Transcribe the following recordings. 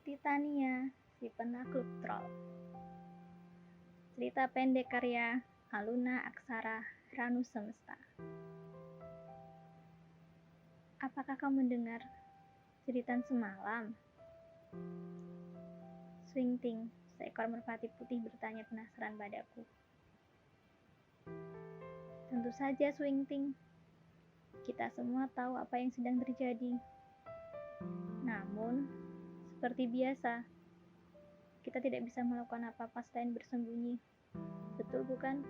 Titania, si penakluk troll. Cerita pendek karya Aluna Aksara Ranu Semesta. Apakah kau mendengar jeritan semalam? Swingting, seekor merpati putih bertanya penasaran padaku. Tentu saja, Swingting. Kita semua tahu apa yang sedang terjadi. Namun, seperti biasa, kita tidak bisa melakukan apa-apa selain bersembunyi. Betul bukan?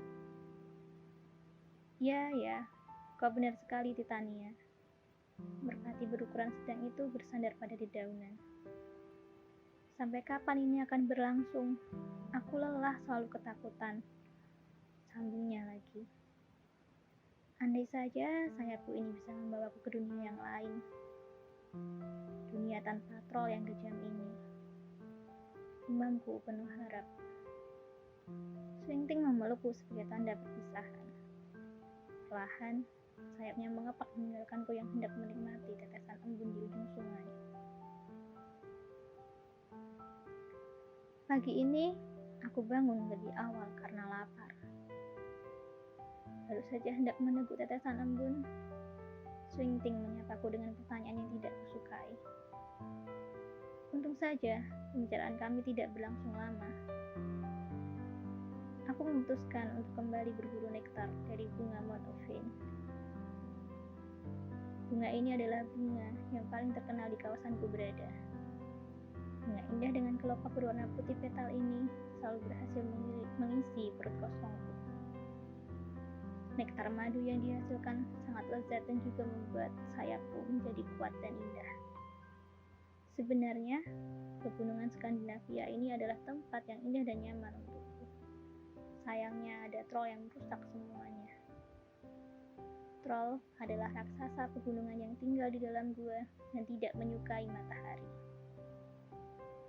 Ya, kau benar sekali, Titania. Merpati berukuran sedang itu bersandar pada dedaunan. Sampai kapan ini akan berlangsung? Aku lelah selalu ketakutan. Sambungnya lagi. Andai saja sayapku ini bisa membawaku ke dunia yang lain. Dunia tanpa troll yang kejam ini. Imamku penuh harap. Swingting memelukku sebagai tanda perpisahan. Perlahan, sayapnya mengepak meninggalkanku yang hendak menikmati tetesan embun di ujung sungai. Pagi ini, aku bangun lebih awal karena lapar. Baru saja hendak meneguk tetesan embun, Swingting menyapaku dengan pertanyaan yang tidak kusukai. Untung saja, pembicaraan kami tidak berlangsung lama. Aku memutuskan untuk kembali berburu nektar dari bunga Monofin. Bunga ini adalah bunga yang paling terkenal di kawasanku berada. Bunga indah dengan kelopak berwarna putih petal ini selalu berhasil mengisi perut kosongku. Nektar madu yang dihasilkan sangat lezat dan juga membuat sayapku menjadi kuat dan indah. Sebenarnya, pegunungan Skandinavia ini adalah tempat yang indah dan nyaman untukku. Sayangnya ada troll yang merusak semuanya. Troll adalah raksasa pegunungan yang tinggal di dalam gua dan tidak menyukai matahari.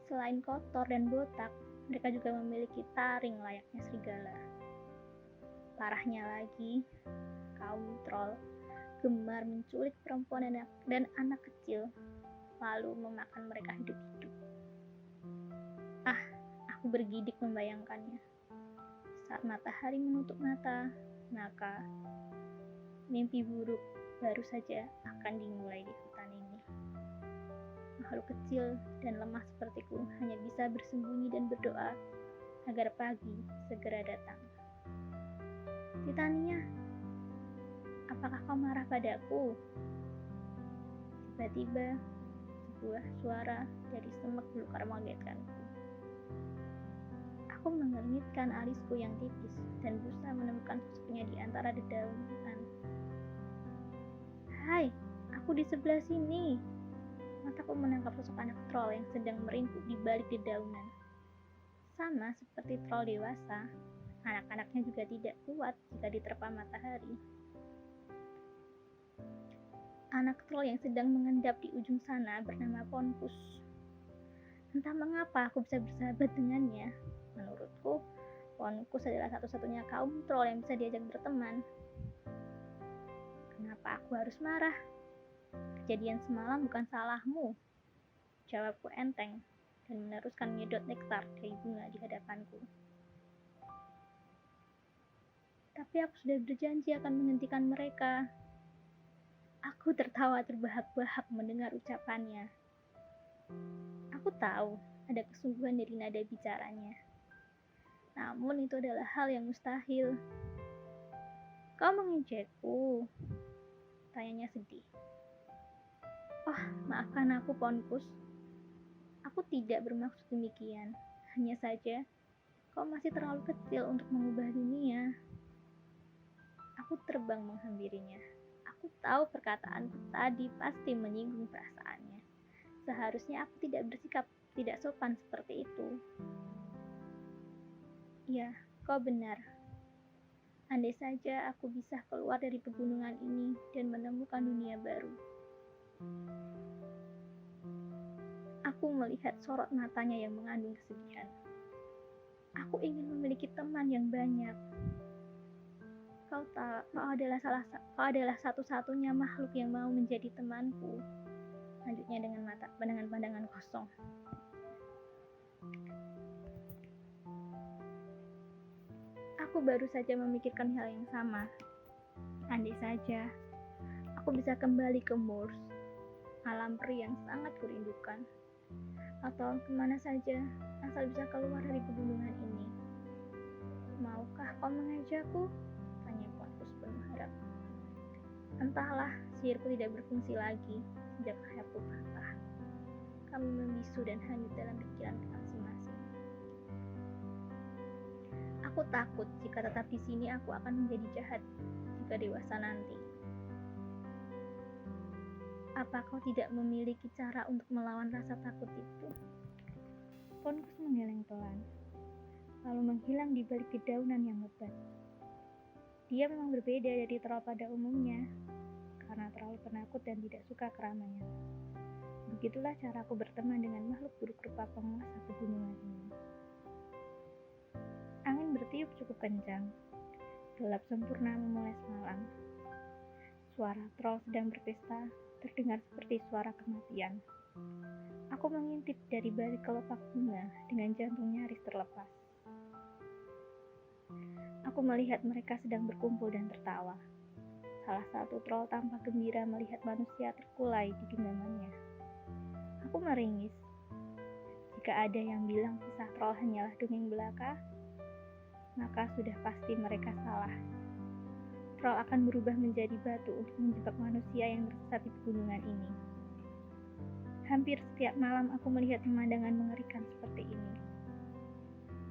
Selain kotor dan botak, mereka juga memiliki taring layaknya serigala. Parahnya lagi, kaum troll gemar menculik perempuan dan anak kecil, lalu memakan mereka hidup-hidup. Aku bergidik membayangkannya. Saat matahari menutup mata, maka mimpi buruk baru saja akan dimulai di hutan ini. Makhluk kecil dan lemah sepertiku hanya bisa bersembunyi dan berdoa agar pagi segera datang. Titania, apakah kau marah padaku? Tiba-tiba, sebuah suara dari semak belukar mengagetkanku. Aku mengernyitkan alisku yang tipis dan berusaha menemukan sosoknya di antara dedaunan. Hai, aku di sebelah sini. Mataku menangkap sosok anak troll yang sedang meringkuk di balik dedaunan. Sama seperti troll dewasa, anak-anaknya juga tidak kuat jika diterpa matahari. Anak troll yang sedang mengendap di ujung sana bernama Ponkus. Entah mengapa aku bisa bersahabat dengannya. Menurutku, Ponkus adalah satu-satunya kaum troll yang bisa diajak berteman. Kenapa aku harus marah? Kejadian semalam bukan salahmu. Jawabku enteng dan meneruskan menyedot nektar dari bunga di hadapanku. Tapi aku sudah berjanji akan menghentikan mereka. Aku tertawa terbahak-bahak mendengar ucapannya. Aku tahu ada kesungguhan dari nada bicaranya. Namun itu adalah hal yang mustahil. Kau mengejekku? Tanyanya sedih. Oh, maafkan aku, Ponkus. Aku tidak bermaksud demikian. Hanya saja, kau masih terlalu kecil untuk mengubah dunia. Aku terbang menghampirinya. Aku tahu perkataanku tadi pasti menyinggung perasaannya. Seharusnya aku tidak bersikap tidak sopan seperti itu. Ya, kau benar. Andai saja aku bisa keluar dari pegunungan ini dan menemukan dunia baru. Aku melihat sorot matanya yang mengandung kesedihan. Aku ingin memiliki teman yang banyak. Kau adalah satu-satunya makhluk yang mau menjadi temanku. Lanjutnya dengan pandangan kosong. Aku baru saja memikirkan hal yang sama. Andai saja aku bisa kembali ke Moors, alam peri yang sangat kurindukan, atau kemana saja asal bisa keluar dari pegunungan ini. Maukah kau mengajakku? Tanya Pontus penuh harap. Entahlah, sihirku tidak berfungsi lagi sejak sayapku patah. Kami membisu dan hanyut dalam pikiran masing-masing. Aku takut jika tetap di sini aku akan menjadi jahat jika dewasa nanti. Apa kau tidak memiliki cara untuk melawan rasa takut itu? Ponkus menggeleng pelan, lalu menghilang di balik dedaunan yang lebat. Dia memang berbeda dari troll pada umumnya, karena terlalu penakut dan tidak suka keramaian. Begitulah caraku berteman dengan makhluk buruk rupa penguasa pegunungan ini. Angin bertiup cukup kencang. Gelap sempurna memoles malam. Suara troll sedang berpesta terdengar seperti suara kematian. Aku mengintip dari balik kelopak bunga dengan jantung nyaris terlepas. Aku melihat mereka sedang berkumpul dan tertawa. Salah satu troll tampak gembira melihat manusia terkulai di genggamannya. Aku meringis. Jika ada yang bilang kisah troll hanyalah dongeng belaka, maka sudah pasti mereka salah. Troll akan berubah menjadi batu untuk menjebak manusia yang tersesat di pegunungan ini. Hampir setiap malam aku melihat pemandangan mengerikan seperti ini.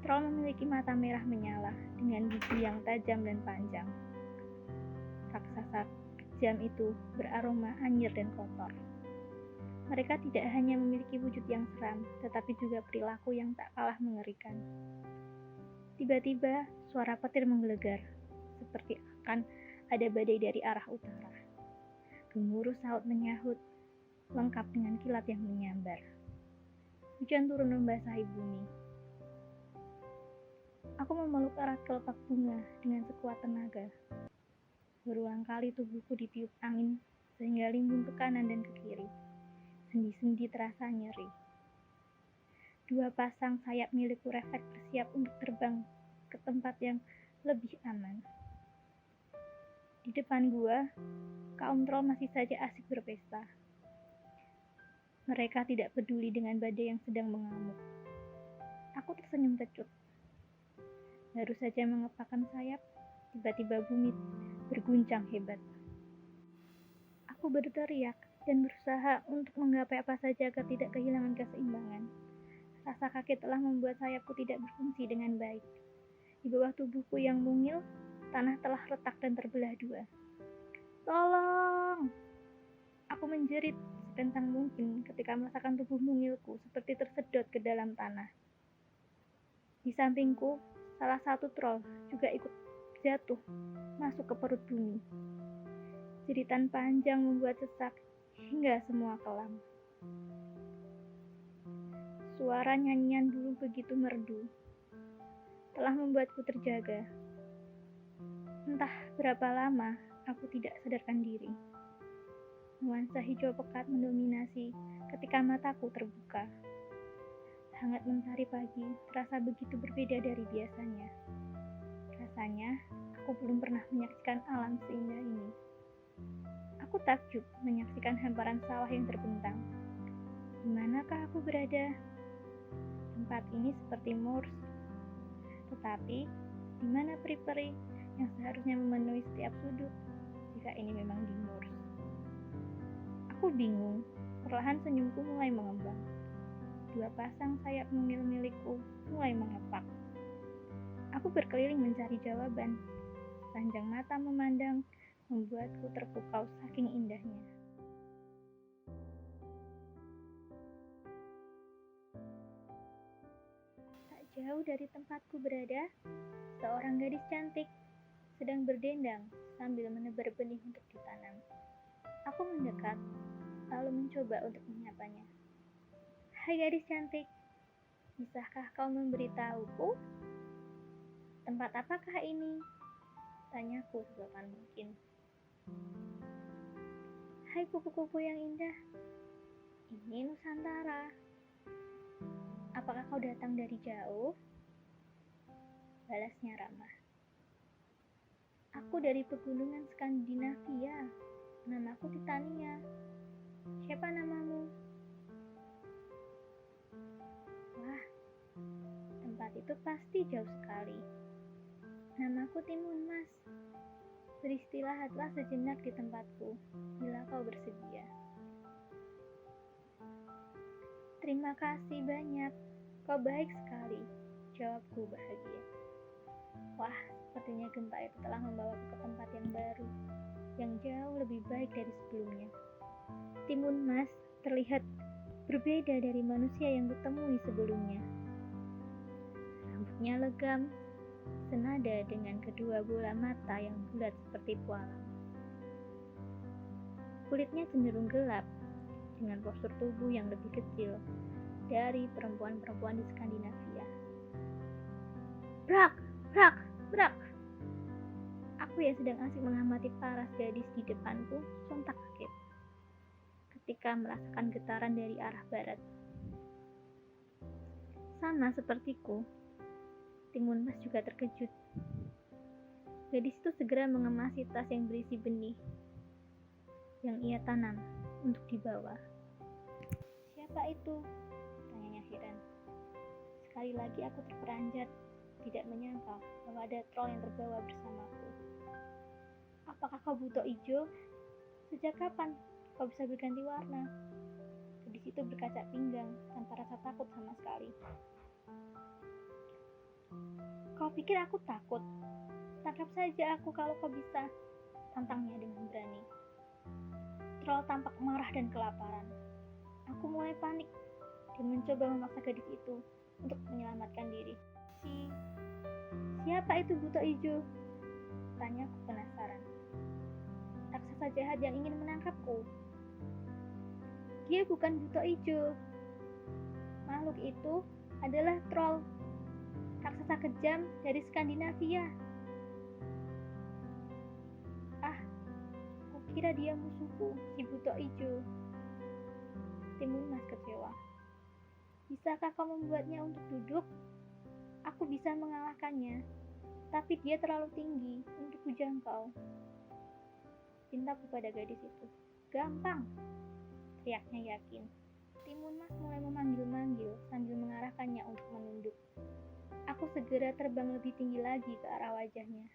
Troll memiliki mata merah menyala dengan gigi yang tajam dan panjang. Raksasa kejam itu beraroma anyir dan kotor. Mereka tidak hanya memiliki wujud yang seram, tetapi juga perilaku yang tak kalah mengerikan. Tiba-tiba, suara petir menggelegar, seperti akan ada badai dari arah utara. Gemuruh saut menyahut, lengkap dengan kilat yang menyambar. Hujan turun membasahi bumi. Aku memeluk erat kelopak bunga dengan sekuat tenaga. Berulang kali tubuhku ditiup angin, sehingga limbung ke kanan dan ke kiri. Sendi-sendi terasa nyeri. Dua pasang sayap milikku refleks bersiap untuk terbang ke tempat yang lebih aman. Di depan gua, kaum troll masih saja asik berpesta. Mereka tidak peduli dengan badai yang sedang mengamuk. Aku tersenyum kecut. Baru saja mengepakkan sayap, tiba-tiba bumi berguncang hebat. Aku berteriak dan berusaha untuk menggapai apa saja agar tidak kehilangan keseimbangan. Rasa kaget telah membuat sayapku tidak berfungsi dengan baik. Di bawah tubuhku yang mungil, tanah telah retak dan terbelah dua. Tolong! Aku menjerit sekencang mungkin ketika merasakan tubuh mungilku seperti tersedot ke dalam tanah. Di sampingku, salah satu troll juga ikut jatuh masuk ke perut bumi. Jeritan panjang membuat sesak hingga semua kelam. Suara nyanyian dulu begitu merdu, telah membuatku terjaga. Entah berapa lama aku tidak sadarkan diri. Nuansa hijau pekat mendominasi ketika mataku terbuka. Hangat mentari pagi terasa begitu berbeda dari biasanya. Rasanya aku belum pernah menyaksikan alam seindah ini. Aku takjub menyaksikan hamparan sawah yang terbentang. Di manakah aku berada? Tempat ini seperti Moors. Tetapi, di mana peri-peri yang seharusnya memenuhi setiap sudut jika ini memang di Moors? Aku bingung. Perlahan senyumku mulai mengembang. Dua pasang sayap mungil milikku mulai mengepak. Aku berkeliling mencari jawaban. Panjang mata memandang membuatku terpukau saking indahnya. Tak jauh dari tempatku berada, seorang gadis cantik sedang berdendang sambil menebar benih untuk ditanam. Aku mendekat, lalu mencoba untuk menyapanya. Hai gadis cantik, bisakah kau memberitahuku? Tempat apakah ini? Tanyaku sesopan mungkin. Hai kupu-kupu yang indah, ini Nusantara. Apakah kau datang dari jauh? Balasnya ramah. Aku dari pegunungan Skandinavia. Namaku Titania. Siapa namamu? Wah, tempat itu pasti jauh sekali. Namaku Timun Mas. Beristirahatlah sejenak di tempatku, bila kau bersedia. Terima kasih banyak, kau baik sekali, jawabku bahagia. Wah, sepertinya gempa itu telah membawaku ke tempat yang baru, yang jauh lebih baik dari sebelumnya. Timun Mas terlihat berbeda dari manusia yang kutemui sebelumnya. Rambutnya legam, senada dengan kedua bola mata yang bulat seperti pualam. Kulitnya cenderung gelap, dengan postur tubuh yang lebih kecil dari perempuan-perempuan di Skandinavia. Brak, brak, brak. Aku yang sedang asik mengamati paras gadis di depanku sontak kaget ketika merasakan getaran dari arah barat. Sama sepertiku, Timun Mas juga terkejut. Gadis itu segera mengemasi tas yang berisi benih yang ia tanam untuk dibawa. Siapa itu? Tanyanya heran. Sekali lagi aku terperanjat, tidak menyangka bahwa ada troll yang terbawa bersamaku. Apakah kau buto ijo? Sejak kapan kau bisa berganti warna? Gadis itu berkaca pinggang tanpa rasa takut sama sekali. Kau pikir aku takut? Tangkap saja aku kalau kau bisa, tantangnya dengan berani. Troll tampak marah dan kelaparan. Aku mulai panik dan mencoba memaksa gadis itu untuk menyelamatkan diri. Siapa itu buto ijo? Tanyaku penasaran. Raksasa jahat yang ingin menangkapku. Dia bukan buto ijo. Makhluk itu adalah troll, raksasa kejam dari Skandinavia. Kira dia musuhku, si buto ijo. Timun Mas kecewa. Bisakah kau membuatnya untuk duduk? Aku bisa mengalahkannya, tapi dia terlalu tinggi untuk kujangkau. Pintaku pada gadis itu. Gampang, teriaknya yakin. Timun Mas mulai memanggil-manggil sambil mengarahkannya untuk menunduk. Aku segera terbang lebih tinggi lagi ke arah wajahnya.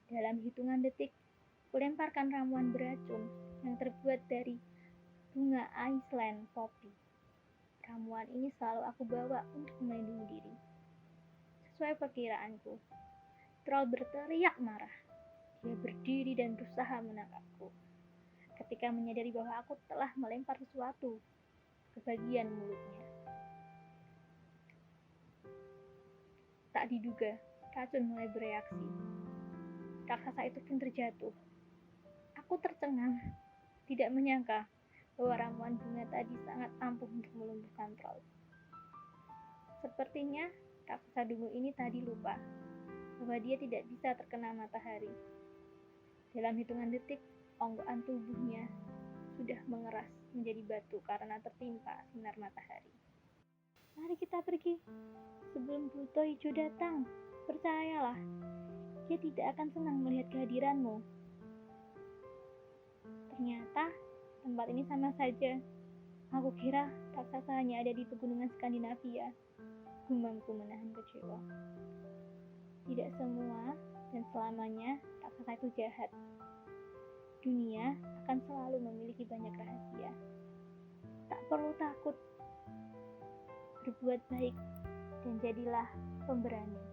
Dalam hitungan detik, kulemparkan ramuan beracun yang terbuat dari bunga Iceland poppy. Ramuan ini selalu aku bawa untuk melindungi diri. Sesuai perkiraanku, troll berteriak marah. Dia berdiri dan berusaha menangkapku. Ketika menyadari bahwa aku telah melempar sesuatu ke bagian mulutnya. Tak diduga, racun mulai bereaksi. Raksasa itu pun terjatuh. Aku tercengang, tidak menyangka bahwa ramuan bunga tadi sangat ampuh untuk melumpuhkan troll. Sepertinya raksasa dungu ini tadi lupa bahwa dia tidak bisa terkena matahari. Dalam hitungan detik, onggokan tubuhnya sudah mengeras menjadi batu karena tertimpa sinar matahari. Mari kita pergi sebelum buto ijo datang. Percayalah, dia tidak akan senang melihat kehadiranmu. Ternyata tempat ini sama saja. Aku kira raksasa hanya ada di pegunungan Skandinavia. Gumamku menahan kecewa. Tidak semua dan selamanya raksasa itu jahat. Dunia akan selalu memiliki banyak rahasia. Tak perlu takut. Berbuat baik dan jadilah pemberani.